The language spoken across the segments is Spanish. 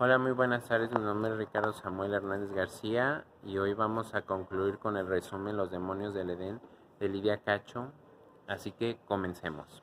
Hola, muy buenas tardes. Mi nombre es Ricardo Samuel Hernández García y hoy vamos a concluir con el resumen Los demonios del Edén de Lidia Cacho. Así que comencemos.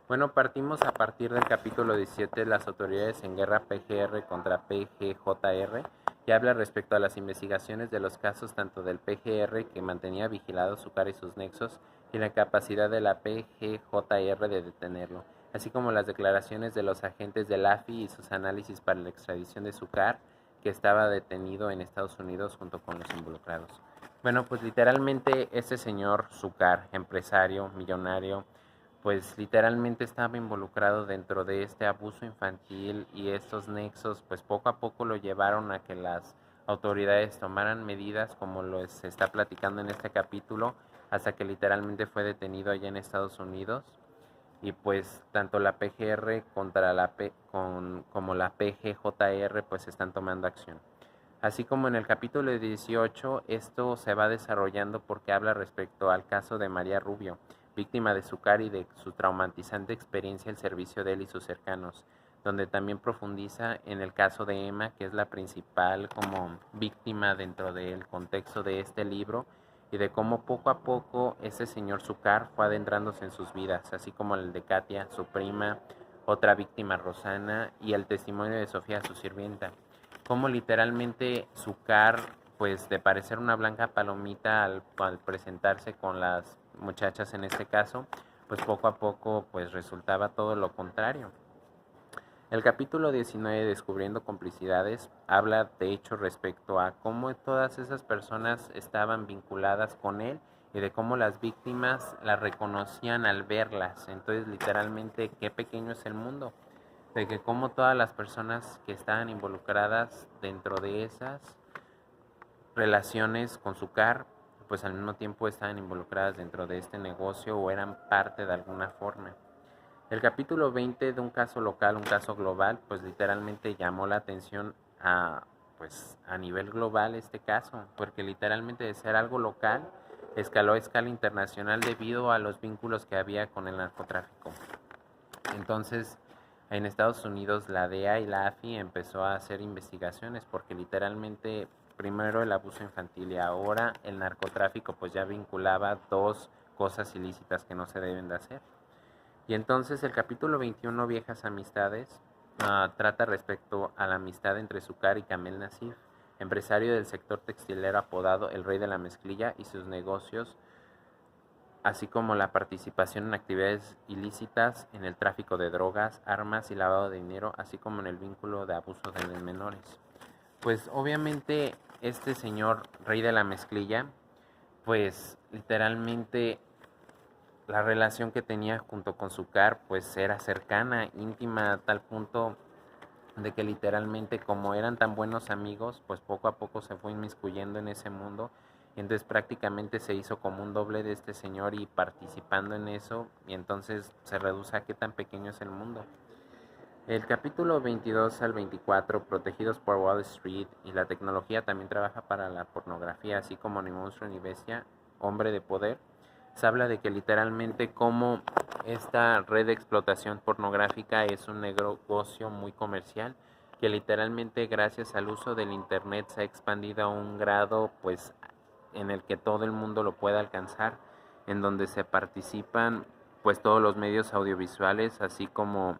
Bueno, partimos a partir del capítulo 17 de las autoridades en guerra PGR contra PGJR, que habla respecto a las investigaciones de los casos tanto del PGR, que mantenía vigilado su cara y sus nexos, y la capacidad de la PGJR de detenerlo, así como las declaraciones de los agentes del AFI y sus análisis para la extradición de Sucar, que estaba detenido en Estados Unidos junto con los involucrados. Bueno, pues literalmente este señor Sucar, empresario, millonario, pues literalmente estaba involucrado dentro de este abuso infantil, y estos nexos pues poco a poco lo llevaron a que las autoridades tomaran medidas como lo se está platicando en este capítulo, hasta que literalmente fue detenido allá en Estados Unidos. Y pues tanto la PGR contra como la PGJR pues están tomando acción. Así como en el capítulo 18, esto se va desarrollando porque habla respecto al caso de María Rubio, víctima de Sucar y de su traumatizante experiencia al servicio de él y sus cercanos, donde también profundiza en el caso de Emma, que es la principal como víctima dentro del contexto de este libro, y de cómo poco a poco ese señor Sucar fue adentrándose en sus vidas, así como el de Katia, su prima, otra víctima Rosana, y el testimonio de Sofía, su sirvienta. Como literalmente Sucar, pues de parecer una blanca palomita al presentarse con las muchachas en este caso, pues poco a poco pues resultaba todo lo contrario. El capítulo 19, Descubriendo complicidades, habla de hecho respecto a cómo todas esas personas estaban vinculadas con él y de cómo las víctimas la reconocían al verlas. Entonces literalmente qué pequeño es el mundo, de que como todas las personas que estaban involucradas dentro de esas relaciones con Sucar, pues al mismo tiempo estaban involucradas dentro de este negocio o eran parte de alguna forma. El capítulo 20, de un caso local, un caso global, pues literalmente llamó la atención pues a nivel global este caso, porque literalmente de ser algo local escaló a escala internacional debido a los vínculos que había con el narcotráfico. Entonces, en Estados Unidos la DEA y la AFI empezó a hacer investigaciones porque literalmente primero el abuso infantil y ahora el narcotráfico pues ya vinculaba dos cosas ilícitas que no se deben de hacer. Y entonces el capítulo 21, Viejas Amistades, trata respecto a la amistad entre Sucar y Kamel Nasif, empresario del sector textilero apodado el Rey de la Mezclilla, y sus negocios, así como la participación en actividades ilícitas en el tráfico de drogas, armas y lavado de dinero, así como en el vínculo de abuso de menores. Pues obviamente este señor Rey de la Mezclilla, pues literalmente la relación que tenía junto con Sucar pues era cercana, íntima, a tal punto de que literalmente como eran tan buenos amigos, pues poco a poco se fue inmiscuyendo en ese mundo, y entonces prácticamente se hizo como un doble de este señor y participando en eso, y entonces se reduce a qué tan pequeño es el mundo. El capítulo 22 al 24, Protegidos por Wall Street y la tecnología también trabaja para la pornografía, así como Ni monstruo ni bestia, Hombre de poder, se habla de que literalmente como esta red de explotación pornográfica es un negocio muy comercial, que literalmente gracias al uso del internet se ha expandido a un grado pues en el que todo el mundo lo puede alcanzar, en donde se participan pues todos los medios audiovisuales, así como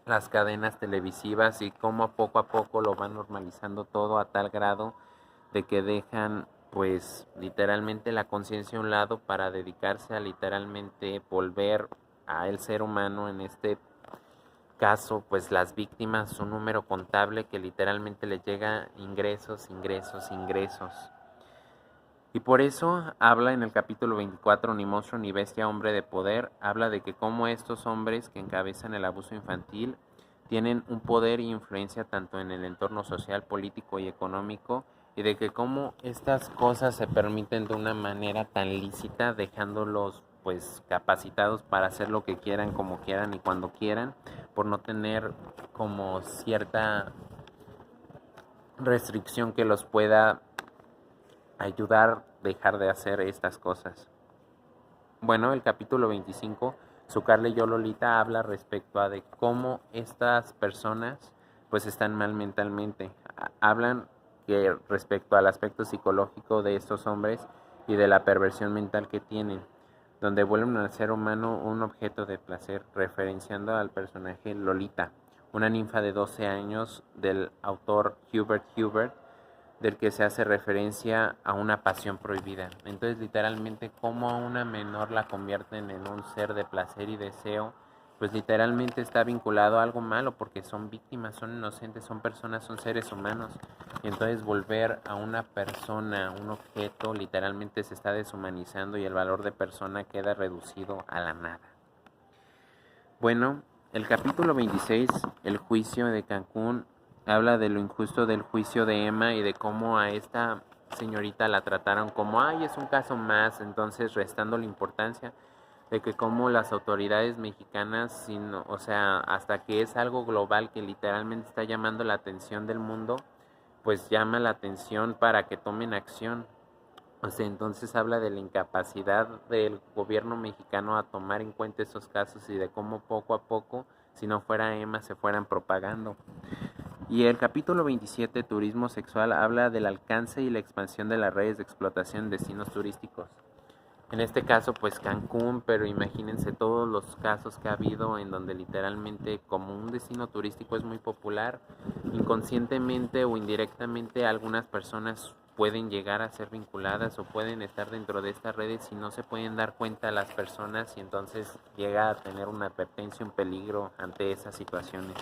las cadenas televisivas, y cómo poco a poco lo van normalizando todo a tal grado de que dejan pues literalmente la conciencia a un lado para dedicarse a literalmente volver a el ser humano, en este caso pues las víctimas, un número contable que literalmente les llega ingresos, ingresos, ingresos. Y por eso habla en el capítulo 24, Ni monstruo ni bestia, hombre de poder, habla de que cómo estos hombres que encabezan el abuso infantil tienen un poder e influencia tanto en el entorno social, político y económico, y de que cómo estas cosas se permiten de una manera tan lícita, dejándolos pues capacitados para hacer lo que quieran, como quieran y cuando quieran, por no tener como cierta restricción que los pueda ayudar a dejar de hacer estas cosas. Bueno, el capítulo 25, Sucar leyó Lolita, habla respecto a de cómo estas personas pues están mal mentalmente. Hablan que respecto al aspecto psicológico de estos hombres y de la perversión mental que tienen, donde vuelven al ser humano un objeto de placer, referenciando al personaje Lolita, una ninfa de 12 años del autor Hubert Hubbard, del que se hace referencia a una pasión prohibida. Entonces, literalmente, como a una menor la convierten en un ser de placer y deseo, pues literalmente está vinculado a algo malo, porque son víctimas, son inocentes, son personas, son seres humanos. Y entonces volver a una persona, un objeto, literalmente se está deshumanizando y el valor de persona queda reducido a la nada. Bueno, el capítulo 26, el juicio de Cancún, habla de lo injusto del juicio de Emma y de cómo a esta señorita la trataron como, ay, es un caso más, entonces restando la importancia de que como las autoridades mexicanas, o sea, hasta que es algo global que literalmente está llamando la atención del mundo, pues llama la atención para que tomen acción. O sea, entonces habla de la incapacidad del gobierno mexicano a tomar en cuenta esos casos y de cómo poco a poco, si no fuera Emma, se fueran propagando. Y el capítulo 27, Turismo Sexual, habla del alcance y la expansión de las redes de explotación en destinos turísticos. En este caso, pues Cancún, pero imagínense todos los casos que ha habido en donde literalmente como un destino turístico es muy popular, inconscientemente o indirectamente algunas personas pueden llegar a ser vinculadas o pueden estar dentro de estas redes y no se pueden dar cuenta las personas y entonces llega a tener una advertencia, un peligro ante esas situaciones.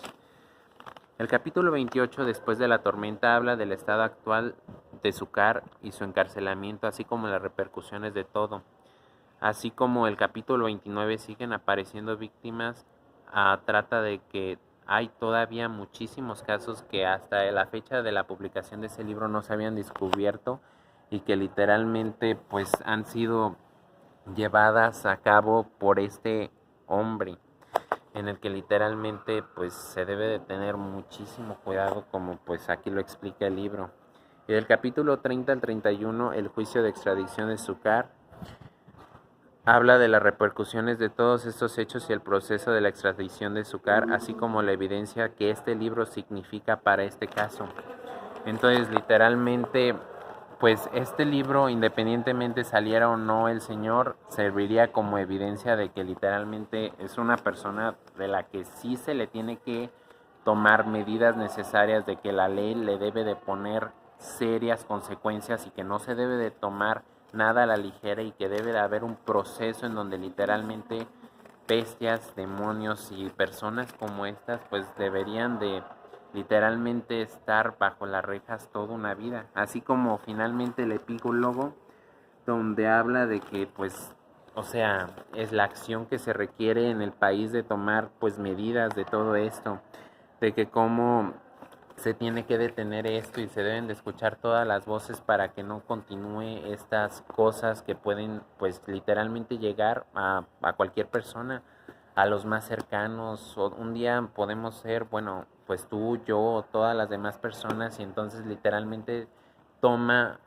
El capítulo 28, después de la tormenta, habla del estado actual de Zúcar y su encarcelamiento, así como las repercusiones de todo. Así como el capítulo 29 siguen apareciendo víctimas, trata de que hay todavía muchísimos casos que hasta la fecha de la publicación de ese libro no se habían descubierto y que literalmente pues han sido llevadas a cabo por este hombre, en el que literalmente pues se debe de tener muchísimo cuidado, como pues aquí lo explica el libro. Y del capítulo 30 al 31, el juicio de extradición de Zúcar, habla de las repercusiones de todos estos hechos y el proceso de la extradición de Zúcar, así como la evidencia que este libro significa para este caso. Entonces, literalmente, pues este libro, independientemente saliera o no el señor, serviría como evidencia de que literalmente es una persona de la que sí se le tiene que tomar medidas necesarias, de que la ley le debe de poner serias consecuencias y que no se debe de tomar nada a la ligera y que debe de haber un proceso en donde literalmente bestias, demonios y personas como estas pues deberían de literalmente estar bajo las rejas toda una vida, así como finalmente el epílogo donde habla de que pues o sea, es la acción que se requiere en el país de tomar pues medidas de todo esto, de que cómo se tiene que detener esto y se deben de escuchar todas las voces para que no continúe estas cosas que pueden pues literalmente llegar a cualquier persona, a los más cercanos. O un día podemos ser, bueno, pues tú, yo, todas las demás personas y entonces literalmente toma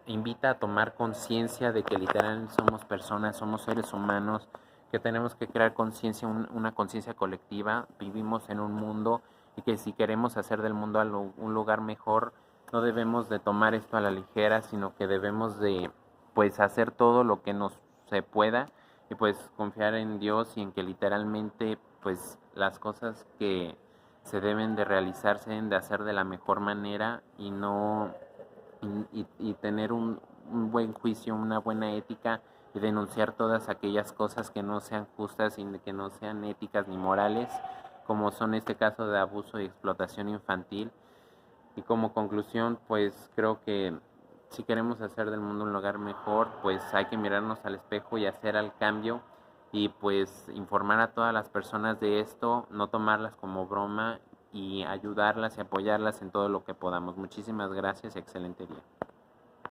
invita a tomar conciencia de que literalmente somos personas, somos seres humanos, que tenemos que crear conciencia, una conciencia colectiva, vivimos en un mundo y que si queremos hacer del mundo un lugar mejor, no debemos de tomar esto a la ligera, sino que debemos de pues hacer todo lo que nos se pueda y pues confiar en Dios y en que literalmente pues las cosas que se deben de realizar se deben de hacer de la mejor manera y no y tener un buen juicio, una buena ética y denunciar todas aquellas cosas que no sean justas y que no sean éticas ni morales, como son este caso de abuso y explotación infantil. Y como conclusión, pues creo que si queremos hacer del mundo un lugar mejor, pues hay que mirarnos al espejo y hacer el cambio y pues informar a todas las personas de esto, no tomarlas como broma y ayudarlas y apoyarlas en todo lo que podamos. Muchísimas gracias y excelente día.